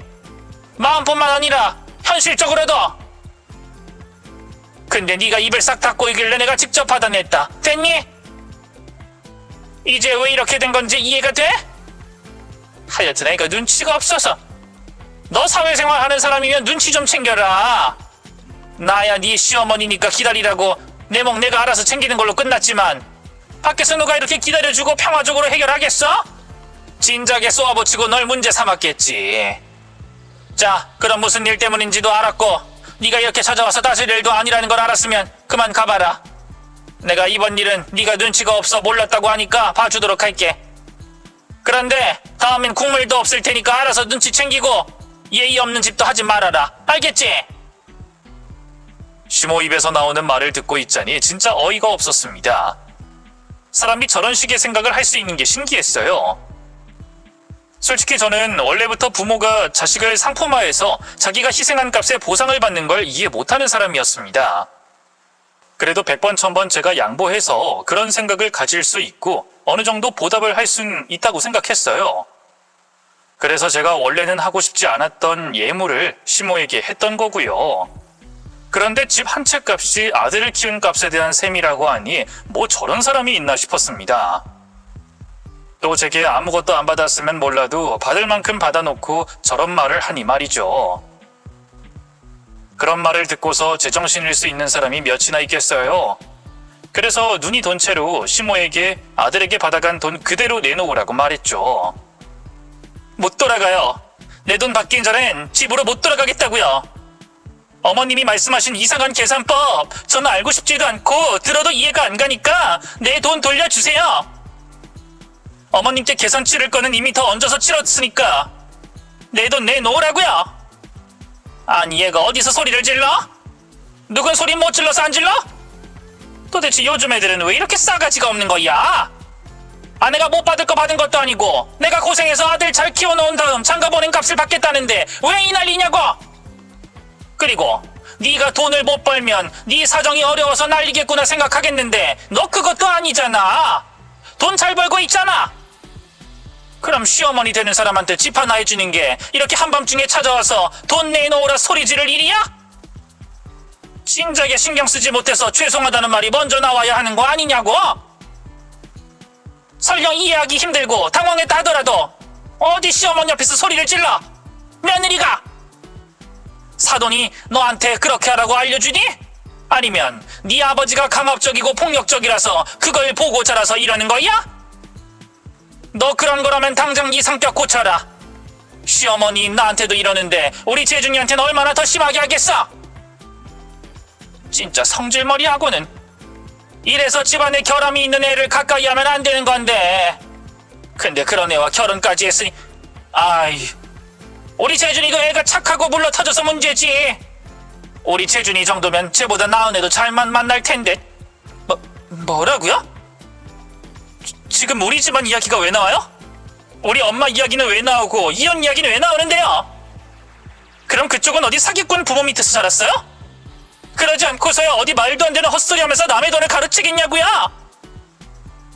마음뿐만 아니라 현실적으로도. 근데 네가 입을 싹 닫고 있길래 내가 직접 받아냈다. 됐니? 이제 왜 이렇게 된 건지 이해가 돼? 하여튼 애가 눈치가 없어서. 너 사회생활 하는 사람이면 눈치 좀 챙겨라. 나야 네 시어머니니까 기다리라고 내 목 내가 알아서 챙기는 걸로 끝났지만 밖에서 누가 이렇게 기다려주고 평화적으로 해결하겠어? 진작에 쏘아붙이고 널 문제 삼았겠지. 자, 그럼 무슨 일 때문인지도 알았고 네가 이렇게 찾아와서 따질 일도 아니라는 걸 알았으면 그만 가봐라. 내가 이번 일은 네가 눈치가 없어 몰랐다고 하니까 봐주도록 할게. 그런데 다음엔 국물도 없을 테니까 알아서 눈치 챙기고 예의 없는 짓도 하지 말아라. 알겠지? 시모 입에서 나오는 말을 듣고 있자니 진짜 어이가 없었습니다. 사람이 저런 식의 생각을 할 수 있는 게 신기했어요. 솔직히 저는 원래부터 부모가 자식을 상품화해서 자기가 희생한 값에 보상을 받는 걸 이해 못하는 사람이었습니다. 그래도 100번 1000번 제가 양보해서 그런 생각을 가질 수 있고 어느 정도 보답을 할 수는 있다고 생각했어요. 그래서 제가 원래는 하고 싶지 않았던 예물을 시모에게 했던 거고요. 그런데 집 한 채 값이 아들을 키운 값에 대한 셈이라고 하니 뭐 저런 사람이 있나 싶었습니다. 또 제게 아무것도 안 받았으면 몰라도 받을 만큼 받아놓고 저런 말을 하니 말이죠. 그런 말을 듣고서 제정신일 수 있는 사람이 몇이나 있겠어요. 그래서 눈이 돈 채로 시모에게 아들에게 받아간 돈 그대로 내놓으라고 말했죠. 못 돌아가요. 내 돈 받긴 전엔 집으로 못 돌아가겠다고요. 어머님이 말씀하신 이상한 계산법 저는 알고 싶지도 않고 들어도 이해가 안 가니까 내 돈 돌려주세요. 어머님께 계산 치를 거는 이미 더 얹어서 치렀으니까 내 돈 내놓으라고요. 아니 얘가 어디서 소리를 질러? 누군 소리 못 질러서 안 질러? 도대체 요즘 애들은 왜 이렇게 싸가지가 없는 거야? 아내가 못 받을 거 받은 것도 아니고 내가 고생해서 아들 잘 키워놓은 다음 장가보낸 값을 받겠다는데 왜 이 난리냐고? 그리고 네가 돈을 못 벌면 네 사정이 어려워서 난리겠구나 생각하겠는데 너 그것도 아니잖아. 돈 잘 벌고 있잖아. 그럼 시어머니 되는 사람한테 집 하나 해주는 게 이렇게 한밤중에 찾아와서 돈 내놓으라 소리 지를 일이야? 진작에 신경 쓰지 못해서 죄송하다는 말이 먼저 나와야 하는 거 아니냐고? 설령 이해하기 힘들고 당황했다 하더라도 어디 시어머니 앞에서 소리를 질러? 며느리가 사돈이 너한테 그렇게 하라고 알려주니? 아니면 네 아버지가 강압적이고 폭력적이라서 그걸 보고 자라서 이러는 거야? 너 그런 거라면 당장 네 성격 고쳐라. 시어머니 나한테도 이러는데 우리 재준이한테는 얼마나 더 심하게 하겠어? 진짜 성질머리하고는. 이래서 집안에 결함이 있는 애를 가까이 하면 안 되는 건데. 근데 그런 애와 결혼까지 했으니 아이, 우리 재준이도 애가 착하고 물러터져서 문제지. 우리 재준이 정도면 쟤보다 나은 애도 잘만 만날 텐데. 뭐라고요? 지금 우리 집안 이야기가 왜 나와요? 우리 엄마 이야기는 왜 나오고 이혼 이야기는 왜 나오는데요? 그럼 그쪽은 어디 사기꾼 부모 밑에서 자랐어요? 그러지 않고서야 어디 말도 안 되는 헛소리 하면서 남의 돈을 가르치겠냐고요?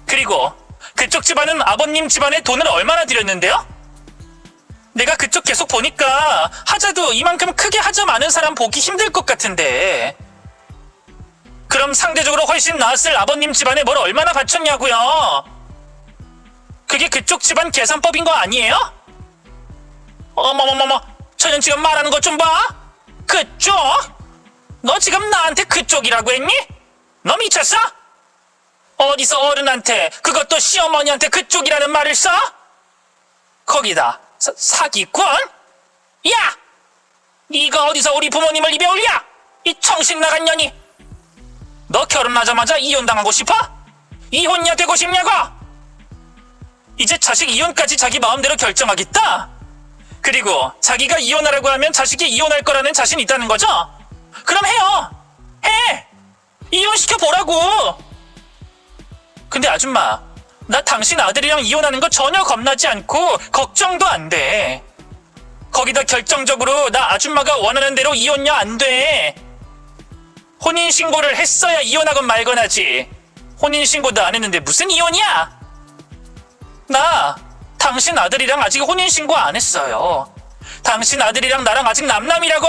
그리고 그쪽 집안은 아버님 집안에 돈을 얼마나 들였는데요? 내가 그쪽 계속 보니까 하자도 이만큼 크게 하자 많은 사람 보기 힘들 것 같은데. 그럼 상대적으로 훨씬 나았을 아버님 집안에 뭘 얼마나 바쳤냐고요? 그게 그쪽 집안 계산법인 거 아니에요? 어머머머머, 저는 지금 말하는 것 좀 봐. 그쪽? 너 지금 나한테 그쪽이라고 했니? 너 미쳤어? 어디서 어른한테, 그것도 시어머니한테 그쪽이라는 말을 써? 거기다 사기꾼? 야! 네가 어디서 우리 부모님을 입에 올려? 이 정신 나간 년이! 너 결혼하자마자 이혼당하고 싶어? 이혼녀 되고 싶냐고? 이제 자식 이혼까지 자기 마음대로 결정하겠다? 그리고 자기가 이혼하라고 하면 자식이 이혼할 거라는 자신 있다는 거죠? 그럼 해요! 해! 이혼시켜 보라고! 근데 아줌마, 나 당신 아들이랑 이혼하는 거 전혀 겁나지 않고 걱정도 안 돼. 거기다 결정적으로 나 아줌마가 원하는 대로 이혼녀 안 돼. 혼인신고를 했어야 이혼하건 말건 하지. 혼인신고도 안 했는데 무슨 이혼이야? 나 당신 아들이랑 아직 혼인신고 안 했어요. 당신 아들이랑 나랑 아직 남남이라고?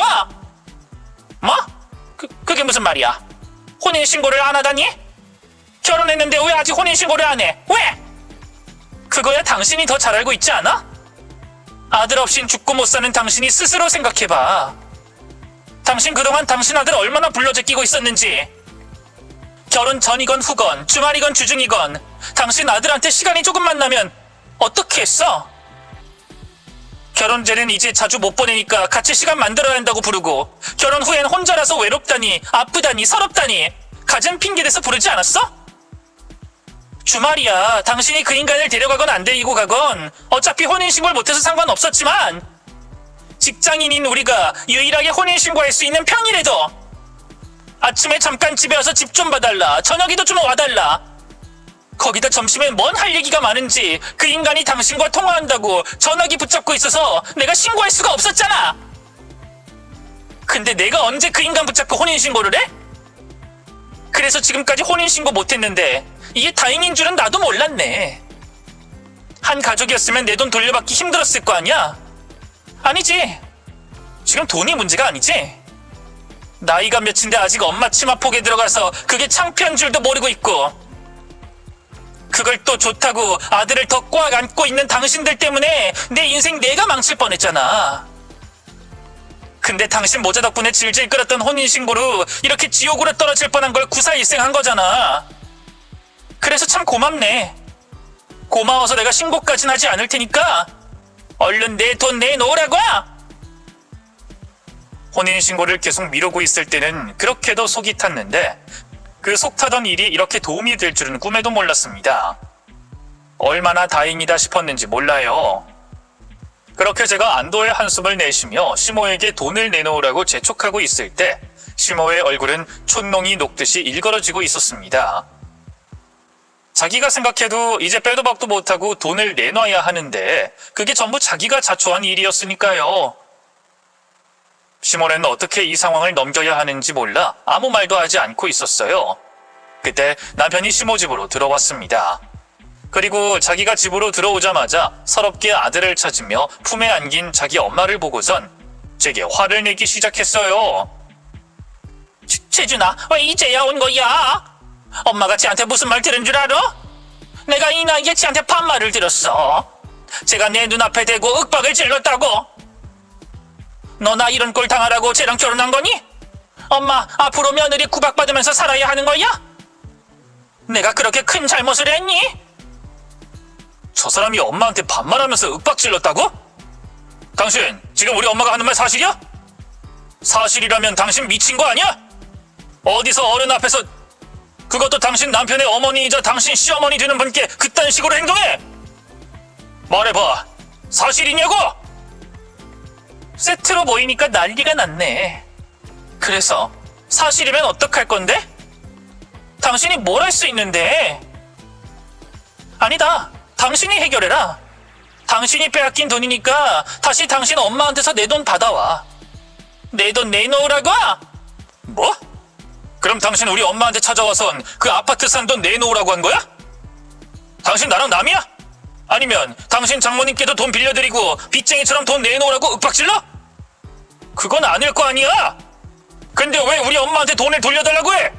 뭐? 그게 무슨 말이야? 혼인신고를 안 하다니? 결혼했는데 왜 아직 혼인신고를 안 해? 왜? 그거야 당신이 더 잘 알고 있지 않아? 아들 없인 죽고 못 사는 당신이 스스로 생각해봐. 당신 그동안 당신 아들 얼마나 불러제끼고 있었는지. 결혼 전이건 후건, 주말이건 주중이건 당신 아들한테 시간이 조금만 나면 어떻게 했어? 결혼 전엔 이제 자주 못 보내니까 같이 시간 만들어야 한다고 부르고, 결혼 후엔 혼자라서 외롭다니, 아프다니, 서럽다니 갖은 핑계대서 부르지 않았어? 주말이야 당신이 그 인간을 데려가건 안 데리고 가건 어차피 혼인신고를 못해서 상관없었지만, 직장인인 우리가 유일하게 혼인신고할 수 있는 평일에도 아침에 잠깐 집에 와서 집 좀 봐달라, 저녁에도 좀 와달라, 거기다 점심에 뭔 할 얘기가 많은지 그 인간이 당신과 통화한다고 전화기 붙잡고 있어서 내가 신고할 수가 없었잖아. 근데 내가 언제 그 인간 붙잡고 혼인신고를 해? 그래서 지금까지 혼인신고 못했는데 이게 다행인 줄은 나도 몰랐네. 한 가족이었으면 내 돈 돌려받기 힘들었을 거 아니야? 아니지. 지금 돈이 문제가 아니지. 나이가 몇인데 아직 엄마 치마폭에 들어가서 그게 창피한 줄도 모르고 있고, 그걸 또 좋다고 아들을 더 꽉 안고 있는 당신들 때문에 내 인생 내가 망칠 뻔했잖아. 근데 당신 모자 덕분에 질질 끌었던 혼인신고로 이렇게 지옥으로 떨어질 뻔한 걸 구사일생한 거잖아. 그래서 참 고맙네. 고마워서 내가 신고까진 하지 않을 테니까 얼른 내 돈 내놓으라고! 혼인신고를 계속 미루고 있을 때는 그렇게도 속이 탔는데, 그 속 타던 일이 이렇게 도움이 될 줄은 꿈에도 몰랐습니다. 얼마나 다행이다 싶었는지 몰라요. 그렇게 제가 안도의 한숨을 내쉬며 시모에게 돈을 내놓으라고 재촉하고 있을 때 시모의 얼굴은 촛농이 녹듯이 일그러지고 있었습니다. 자기가 생각해도 이제 빼도 박도 못하고 돈을 내놔야 하는데 그게 전부 자기가 자초한 일이었으니까요. 시모는 어떻게 이 상황을 넘겨야 하는지 몰라 아무 말도 하지 않고 있었어요. 그때 남편이 시모 집으로 들어왔습니다. 그리고 자기가 집으로 들어오자마자 서럽게 아들을 찾으며 품에 안긴 자기 엄마를 보고선 제게 화를 내기 시작했어요. 재준아, 왜 이제야 온 거야? 엄마가 쟤한테 무슨 말 들은 줄 알아? 내가 이 나이에 쟤한테 반말을 들었어. 제가 내 눈앞에 대고 윽박을 질렀다고. 너 나 이런 꼴 당하라고 쟤랑 결혼한 거니? 엄마, 앞으로 며느리 구박받으면서 살아야 하는 거야? 내가 그렇게 큰 잘못을 했니? 저 사람이 엄마한테 반말하면서 윽박질렀다고? 당신 지금 우리 엄마가 하는 말 사실이야? 사실이라면 당신 미친 거 아니야? 어디서 어른 앞에서, 그것도 당신 남편의 어머니이자 당신 시어머니 되는 분께 그딴 식으로 행동해? 말해봐, 사실이냐고? 세트로 모이니까 난리가 났네. 그래서 사실이면 어떡할 건데? 당신이 뭘 할 수 있는데? 아니다, 당신이 해결해라. 당신이 빼앗긴 돈이니까 다시 당신 엄마한테서 내 돈 받아와. 내 돈 내놓으라고? 뭐? 그럼 당신 우리 엄마한테 찾아와선 그 아파트 산 돈 내놓으라고 한 거야? 당신 나랑 남이야? 아니면 당신 장모님께도 돈 빌려드리고 빚쟁이처럼 돈 내놓으라고 윽박질러? 그건 아닐 거 아니야? 근데 왜 우리 엄마한테 돈을 돌려달라고 해?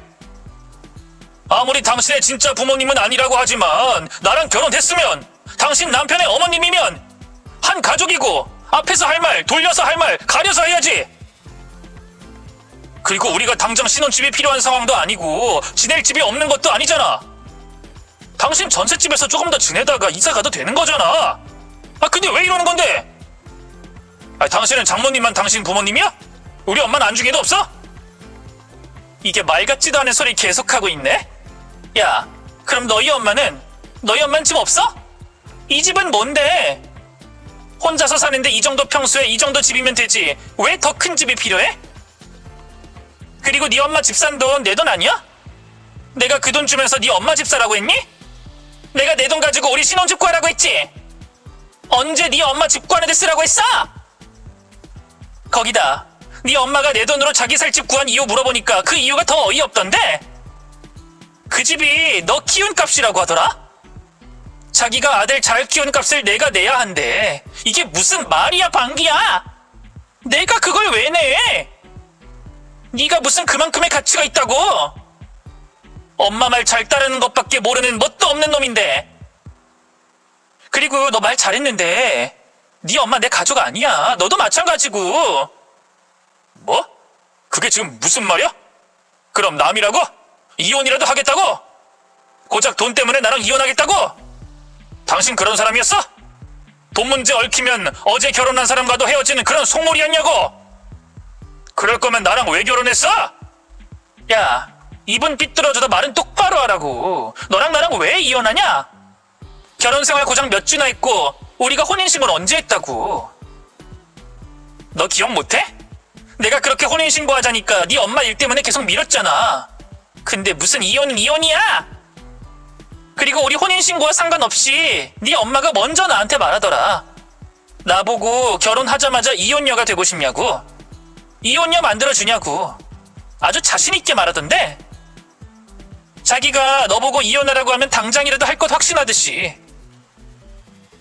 아무리 당신의 진짜 부모님은 아니라고 하지만 나랑 결혼했으면 당신 남편의 어머님이면 한 가족이고 앞에서 할 말, 돌려서 할 말, 가려서 해야지. 그리고 우리가 당장 신혼집이 필요한 상황도 아니고 지낼 집이 없는 것도 아니잖아. 당신 전셋집에서 조금 더 지내다가 이사 가도 되는 거잖아. 근데 왜 이러는 건데? 당신은 장모님만 당신 부모님이야? 우리 엄마는 안중에도 없어? 이게 말 같지도 않은 소리 계속하고 있네? 야, 그럼 너희 엄마는 집 없어? 이 집은 뭔데? 혼자서 사는데 이 정도 평수에 이 정도 집이면 되지. 왜 더 큰 집이 필요해? 그리고 네 엄마 집 산 돈 내 돈 아니야? 내가 그 돈 주면서 네 엄마 집 사라고 했니? 내가 내 돈 가지고 우리 신혼집 구하라고 했지? 언제 네 엄마 집 구하는 데 쓰라고 했어? 거기다 네 엄마가 내 돈으로 자기 살 집 구한 이유 물어보니까 그 이유가 더 어이없던데? 그 집이 너 키운 값이라고 하더라? 자기가 아들 잘 키운 값을 내가 내야 한대. 이게 무슨 말이야 방귀야? 내가 그걸 왜 내? 네가 무슨 그만큼의 가치가 있다고? 엄마 말 잘 따르는 것밖에 모르는 뭣도 없는 놈인데. 그리고 너 말 잘했는데 네 엄마 내 가족 아니야. 너도 마찬가지고. 뭐? 그게 지금 무슨 말이야? 그럼 남이라고? 이혼이라도 하겠다고? 고작 돈 때문에 나랑 이혼하겠다고? 당신 그런 사람이었어? 돈 문제 얽히면 어제 결혼한 사람과도 헤어지는 그런 속물이었냐고? 그럴 거면 나랑 왜 결혼했어? 야, 입은 삐뚤어져도 말은 똑바로 하라고. 너랑 나랑 왜 이혼하냐? 결혼생활 고작 몇 주나 했고 우리가 혼인신고를 언제 했다고? 너 기억 못해? 내가 그렇게 혼인신고하자니까 네 엄마 일 때문에 계속 미뤘잖아. 근데 무슨 이혼은 이혼이야? 그리고 우리 혼인신고와 상관없이 네 엄마가 먼저 나한테 말하더라. 나보고 결혼하자마자 이혼녀가 되고 싶냐고. 이혼녀 만들어주냐고. 아주 자신있게 말하던데. 자기가 너보고 이혼하라고 하면 당장이라도 할 것 확신하듯이.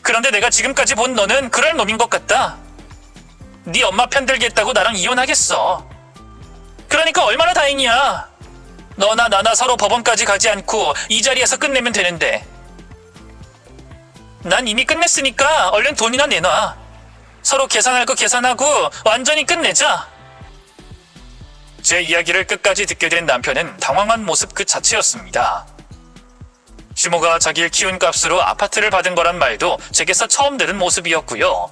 그런데 내가 지금까지 본 너는 그럴 놈인 것 같다. 네 엄마 편들겠다고 나랑 이혼하겠어. 그러니까 얼마나 다행이야. 너나 나나 서로 법원까지 가지 않고 이 자리에서 끝내면 되는데. 난 이미 끝냈으니까 얼른 돈이나 내놔. 서로 계산할 거 계산하고 완전히 끝내자. 제 이야기를 끝까지 듣게 된 남편은 당황한 모습 그 자체였습니다. 시모가 자기를 키운 값으로 아파트를 받은 거란 말도 제게서 처음 들은 모습이었고요.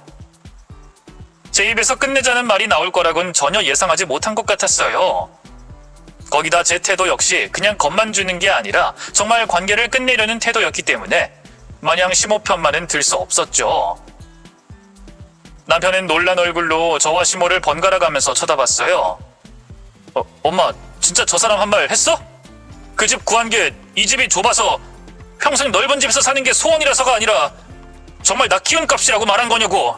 제 입에서 끝내자는 말이 나올 거라곤 전혀 예상하지 못한 것 같았어요. 거기다 제 태도 역시 그냥 겁만 주는 게 아니라 정말 관계를 끝내려는 태도였기 때문에 마냥 시모 편만은 들 수 없었죠. 남편은 놀란 얼굴로 저와 시모를 번갈아 가면서 쳐다봤어요. 엄마, 진짜 저 사람 한 말 했어? 그 집 구한 게 이 집이 좁아서 평생 넓은 집에서 사는 게 소원이라서가 아니라 정말 나 키운 값이라고 말한 거냐고.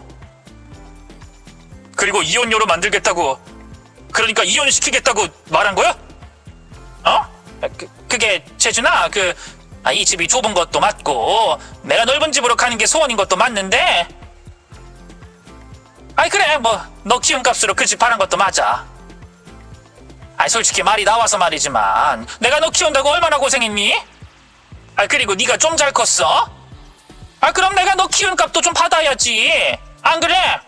그리고 이혼녀로 만들겠다고, 그러니까 이혼시키겠다고 말한 거야? 그게 재준아, 이 집이 좁은 것도 맞고 내가 넓은 집으로 가는 게 소원인 것도 맞는데, 그래, 뭐 너 키운 값으로 그 집 파는 것도 맞아. 솔직히 말이 나와서 말이지만 내가 너 키운다고 얼마나 고생했니? 그리고 네가 좀 잘 컸어? 그럼 내가 너 키운 값도 좀 받아야지. 안 그래?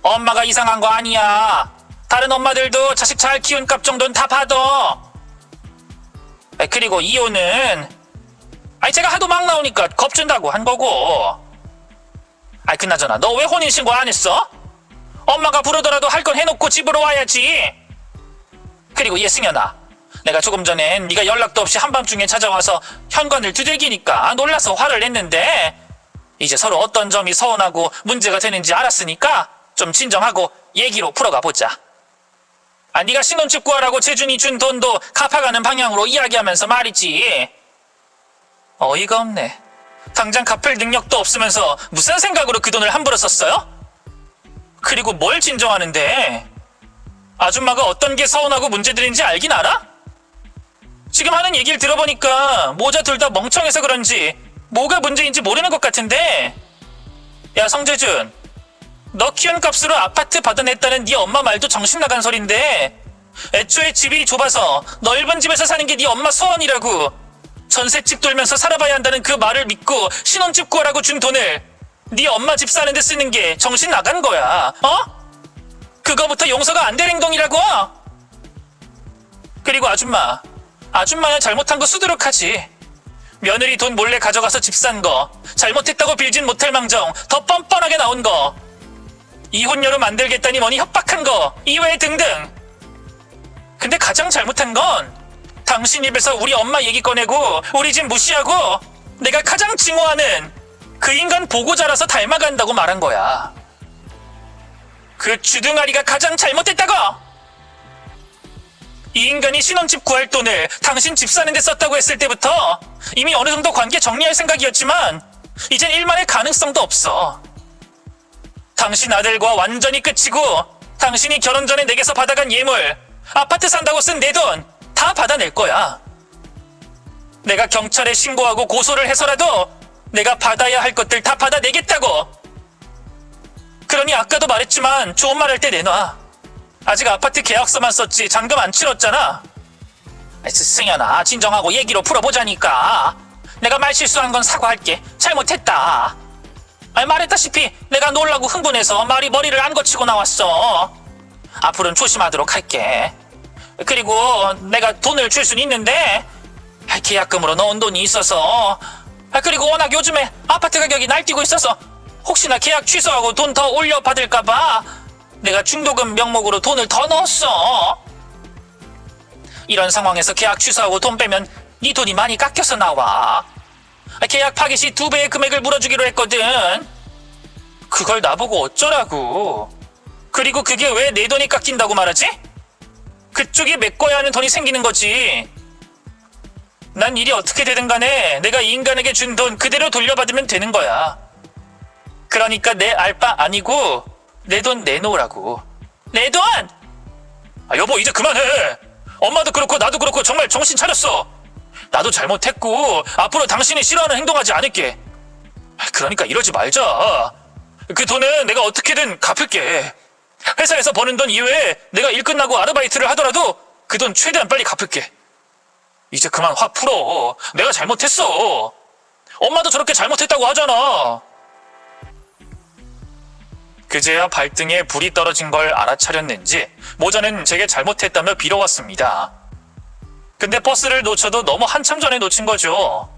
엄마가 이상한 거 아니야. 다른 엄마들도 자식 잘 키운 값 정도는 다 받아. 그리고 이혼은 제가 하도 막 나오니까 겁준다고 한 거고. 그나저나 너 왜 혼인신고 안 했어? 엄마가 부르더라도 할 건 해놓고 집으로 와야지. 그리고 예승연아, 내가 조금 전엔 네가 연락도 없이 한밤중에 찾아와서 현관을 두들기니까 놀라서 화를 냈는데, 이제 서로 어떤 점이 서운하고 문제가 되는지 알았으니까 좀 진정하고 얘기로 풀어가 보자. 네가 신혼집 구하라고 재준이 준 돈도 갚아가는 방향으로 이야기하면서 말이지. 어이가 없네. 당장 갚을 능력도 없으면서 무슨 생각으로 그 돈을 함부로 썼어요? 그리고 뭘 진정하는데? 아줌마가 어떤 게 서운하고 문제들인지 알긴 알아? 지금 하는 얘기를 들어보니까 모자 둘 다 멍청해서 그런지 뭐가 문제인지 모르는 것 같은데. 야, 성재준, 너 키운 값으로 아파트 받아냈다는 네 엄마 말도 정신 나간 소린데 애초에 집이 좁아서 넓은 집에서 사는 게 네 엄마 소원이라고. 전셋집 돌면서 살아봐야 한다는 그 말을 믿고 신혼집 구하라고 준 돈을 네 엄마 집 사는 데 쓰는 게 정신 나간 거야. 그거부터 용서가 안 될 행동이라고. 그리고 아줌마야 잘못한 거 수두룩하지. 며느리 돈 몰래 가져가서 집 산 거, 잘못했다고 빌진 못할 망정 더 뻔뻔하게 나온 거, 이혼녀로 만들겠다니 뭐니 협박한 거 이외에 등등. 근데 가장 잘못한 건 당신 입에서 우리 엄마 얘기 꺼내고 우리 집 무시하고 내가 가장 증오하는 그 인간 보고 자라서 닮아간다고 말한 거야. 그 주둥아리가 가장 잘못했다고! 이 인간이 신혼집 구할 돈을 당신 집 사는 데 썼다고 했을 때부터 이미 어느 정도 관계 정리할 생각이었지만 이젠 일만의 가능성도 없어. 당신 아들과 완전히 끝이고 당신이 결혼 전에 내게서 받아간 예물, 아파트 산다고 쓴 내 돈 다 받아낼 거야. 내가 경찰에 신고하고 고소를 해서라도 내가 받아야 할 것들 다 받아내겠다고. 그러니 아까도 말했지만 좋은 말 할 때 내놔. 아직 아파트 계약서만 썼지 잔금 안 치렀잖아. 승현아, 진정하고 얘기로 풀어보자니까. 내가 말 실수한 건 사과할게. 잘못했다. 말했다시피 내가 놀라고 흥분해서 말이 머리를 안 거치고 나왔어. 앞으로는 조심하도록 할게. 그리고 내가 돈을 줄 순 있는데 계약금으로 넣은 돈이 있어서, 그리고 워낙 요즘에 아파트 가격이 날뛰고 있어서 혹시나 계약 취소하고 돈 더 올려받을까봐 내가 중도금 명목으로 돈을 더 넣었어. 이런 상황에서 계약 취소하고 돈 빼면 네 돈이 많이 깎여서 나와. 계약 파기 시 2배의 금액을 물어주기로 했거든. 그걸 나보고 어쩌라고. 그리고 그게 왜 내 돈이 깎인다고 말하지? 그쪽이 메꿔야 하는 돈이 생기는 거지. 난 일이 어떻게 되든 간에 내가 이 인간에게 준 돈 그대로 돌려받으면 되는 거야. 그러니까 내 알바 아니고 내 돈 내놓으라고. 내 돈! 여보, 이제 그만해. 엄마도 그렇고 나도 그렇고 정말 정신 차렸어. 나도 잘못했고 앞으로 당신이 싫어하는 행동하지 않을게. 그러니까 이러지 말자. 그 돈은 내가 어떻게든 갚을게. 회사에서 버는 돈 이외에 내가 일 끝나고 아르바이트를 하더라도 그 돈 최대한 빨리 갚을게. 이제 그만 화 풀어. 내가 잘못했어. 엄마도 저렇게 잘못했다고 하잖아. 그제야 발등에 불이 떨어진 걸 알아차렸는지 모자는 제게 잘못했다며 빌어왔습니다. 근데 버스를 놓쳐도 너무 한참 전에 놓친 거죠.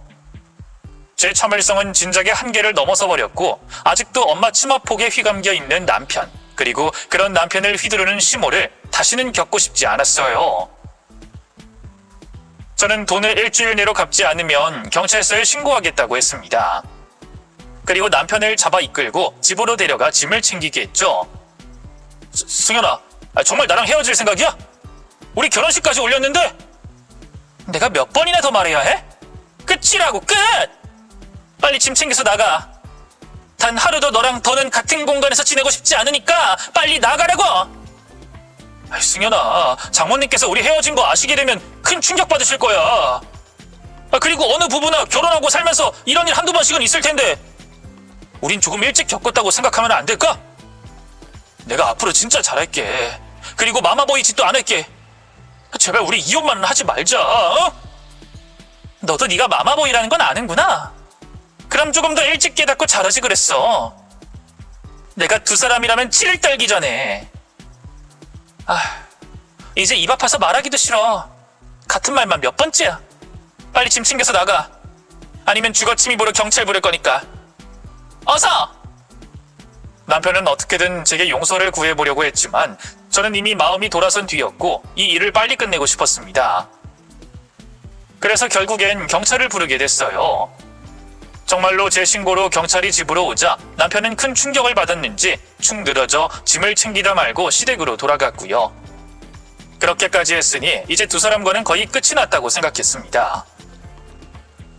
제 참을성은 진작에 한계를 넘어서 버렸고 아직도 엄마 치마폭에 휘감겨 있는 남편, 그리고 그런 남편을 휘두르는 시모를 다시는 겪고 싶지 않았어요. 저는 돈을 일주일 내로 갚지 않으면 경찰서에 신고하겠다고 했습니다. 그리고 남편을 잡아 이끌고 집으로 데려가 짐을 챙기게 했죠. 승현아, 정말 나랑 헤어질 생각이야? 우리 결혼식까지 올렸는데? 내가 몇 번이나 더 말해야 해? 끝이라고, 끝! 빨리 짐 챙겨서 나가. 단 하루도 너랑 더는 같은 공간에서 지내고 싶지 않으니까 빨리 나가라고! 승현아, 장모님께서 우리 헤어진 거 아시게 되면 큰 충격 받으실 거야. 그리고 어느 부부나 결혼하고 살면서 이런 일 한두 번씩은 있을 텐데 우린 조금 일찍 겪었다고 생각하면 안 될까? 내가 앞으로 진짜 잘할게. 그리고 마마보이 짓도 안 할게. 제발 우리 이혼만 하지 말자. 너도 네가 마마보이라는 건 아는구나. 그럼 조금 더 일찍 깨닫고 잘하지 그랬어. 내가 두 사람이라면 7일 떨기 전에. 이제 입 아파서 말하기도 싫어. 같은 말만 몇 번째야. 빨리 짐 챙겨서 나가. 아니면 주거침입 보러 경찰 부를 거니까. 어서! 남편은 어떻게든 제게 용서를 구해보려고 했지만 저는 이미 마음이 돌아선 뒤였고 이 일을 빨리 끝내고 싶었습니다. 그래서 결국엔 경찰을 부르게 됐어요. 정말로 제 신고로 경찰이 집으로 오자 남편은 큰 충격을 받았는지 축 늘어져 짐을 챙기다 말고 시댁으로 돌아갔고요. 그렇게까지 했으니 이제 두 사람과는 거의 끝이 났다고 생각했습니다.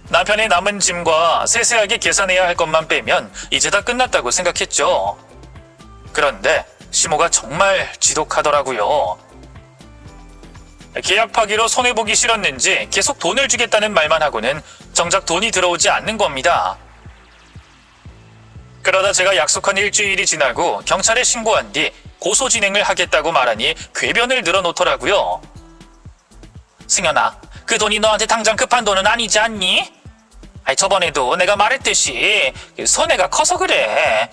남편의 남은 짐과 세세하게 계산해야 할 것만 빼면 이제 다 끝났다고 생각했죠. 그런데 시모가 정말 지독하더라고요. 계약 파기로 손해보기 싫었는지 계속 돈을 주겠다는 말만 하고는 정작 돈이 들어오지 않는 겁니다. 그러다 제가 약속한 일주일이 지나고 경찰에 신고한 뒤 고소 진행을 하겠다고 말하니 궤변을 늘어놓더라고요. 승현아, 그 돈이 너한테 당장 급한 돈은 아니지 않니? 아니, 저번에도 내가 말했듯이 손해가 커서 그래.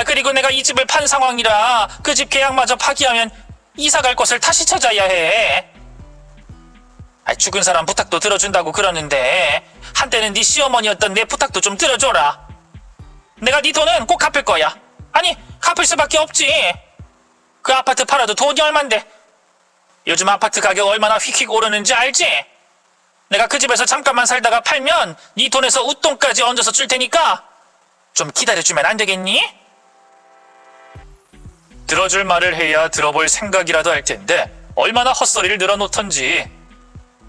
그리고 내가 이 집을 판 상황이라 그 집 계약마저 파기하면 이사 갈 곳을 다시 찾아야 해. 죽은 사람 부탁도 들어준다고 그러는데 한때는 네 시어머니였던 내 부탁도 좀 들어줘라. 내가 네 돈은 꼭 갚을 거야. 아니, 갚을 수밖에 없지. 그 아파트 팔아도 돈이 얼만데. 요즘 아파트 가격 얼마나 휙휙 오르는지 알지? 내가 그 집에서 잠깐만 살다가 팔면 네 돈에서 웃돈까지 얹어서 줄 테니까 좀 기다려주면 안 되겠니? 들어줄 말을 해야 들어볼 생각이라도 할 텐데 얼마나 헛소리를 늘어놓던지.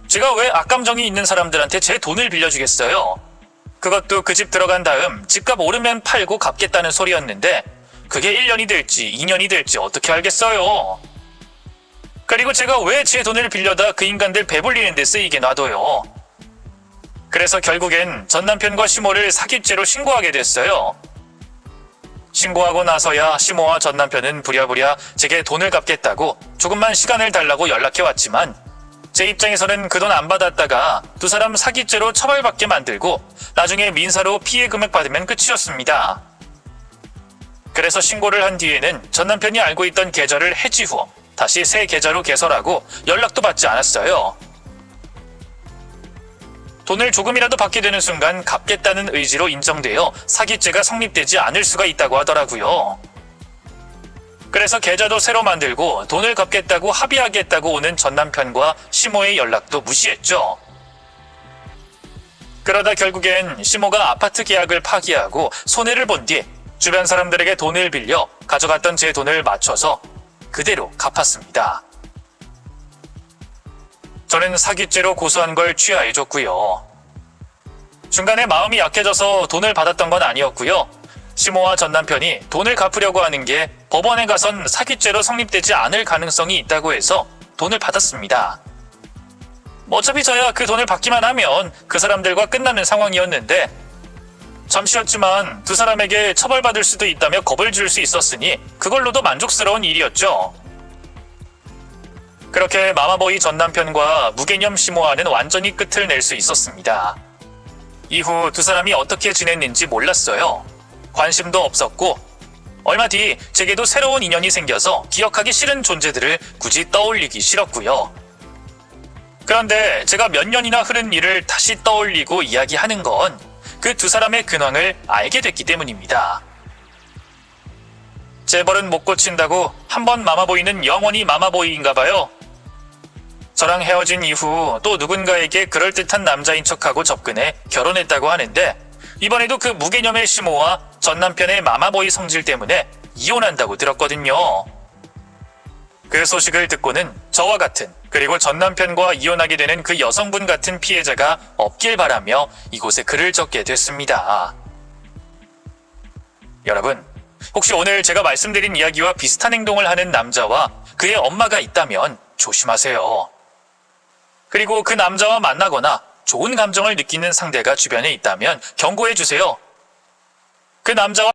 제가 왜 악감정이 있는 사람들한테 제 돈을 빌려주겠어요? 그것도 그 집 들어간 다음 집값 오르면 팔고 갚겠다는 소리였는데 그게 1년이 될지 2년이 될지 어떻게 알겠어요? 그리고 제가 왜 제 돈을 빌려다 그 인간들 배불리는 데 쓰이게 놔둬요? 그래서 결국엔 전 남편과 시모를 사기죄로 신고하게 됐어요. 신고하고 나서야 시모와 전 남편은 부랴부랴 제게 돈을 갚겠다고 조금만 시간을 달라고 연락해왔지만 제 입장에서는 그 돈 안 받았다가 두 사람 사기죄로 처벌받게 만들고 나중에 민사로 피해 금액 받으면 끝이었습니다. 그래서 신고를 한 뒤에는 전 남편이 알고 있던 계좌를 해지 후 다시 새 계좌로 개설하고 연락도 받지 않았어요. 돈을 조금이라도 받게 되는 순간 갚겠다는 의지로 인정되어 사기죄가 성립되지 않을 수가 있다고 하더라고요. 그래서 계좌도 새로 만들고 돈을 갚겠다고 합의하겠다고 오는 전 남편과 시모의 연락도 무시했죠. 그러다 결국엔 시모가 아파트 계약을 파기하고 손해를 본 뒤 주변 사람들에게 돈을 빌려 가져갔던 제 돈을 맞춰서 그대로 갚았습니다. 저는 사기죄로 고소한 걸 취하해줬고요. 중간에 마음이 약해져서 돈을 받았던 건 아니었고요. 시모와 전 남편이 돈을 갚으려고 하는 게 법원에 가선 사기죄로 성립되지 않을 가능성이 있다고 해서 돈을 받았습니다. 어차피 저야 그 돈을 받기만 하면 그 사람들과 끝나는 상황이었는데 잠시였지만 두 사람에게 처벌받을 수도 있다며 겁을 줄 수 있었으니 그걸로도 만족스러운 일이었죠. 그렇게 마마보이 전 남편과 무개념 시모와는 완전히 끝을 낼 수 있었습니다. 이후 두 사람이 어떻게 지냈는지 몰랐어요. 관심도 없었고 얼마 뒤 제게도 새로운 인연이 생겨서 기억하기 싫은 존재들을 굳이 떠올리기 싫었고요. 그런데 제가 몇 년이나 흐른 일을 다시 떠올리고 이야기하는 건 그 두 사람의 근황을 알게 됐기 때문입니다. 재벌은 못 고친다고 한번 마마보이는 영원히 마마보이인가봐요. 저랑 헤어진 이후 또 누군가에게 그럴듯한 남자인 척하고 접근해 결혼했다고 하는데 이번에도 그 무개념의 시모와 전 남편의 마마보이 성질 때문에 이혼한다고 들었거든요. 그 소식을 듣고는 저와 같은 그리고 전 남편과 이혼하게 되는 그 여성분 같은 피해자가 없길 바라며 이곳에 글을 적게 됐습니다. 여러분, 혹시 오늘 제가 말씀드린 이야기와 비슷한 행동을 하는 남자와 그의 엄마가 있다면 조심하세요. 그리고 그 남자와 만나거나 좋은 감정을 느끼는 상대가 주변에 있다면 경고해주세요. 그 남자와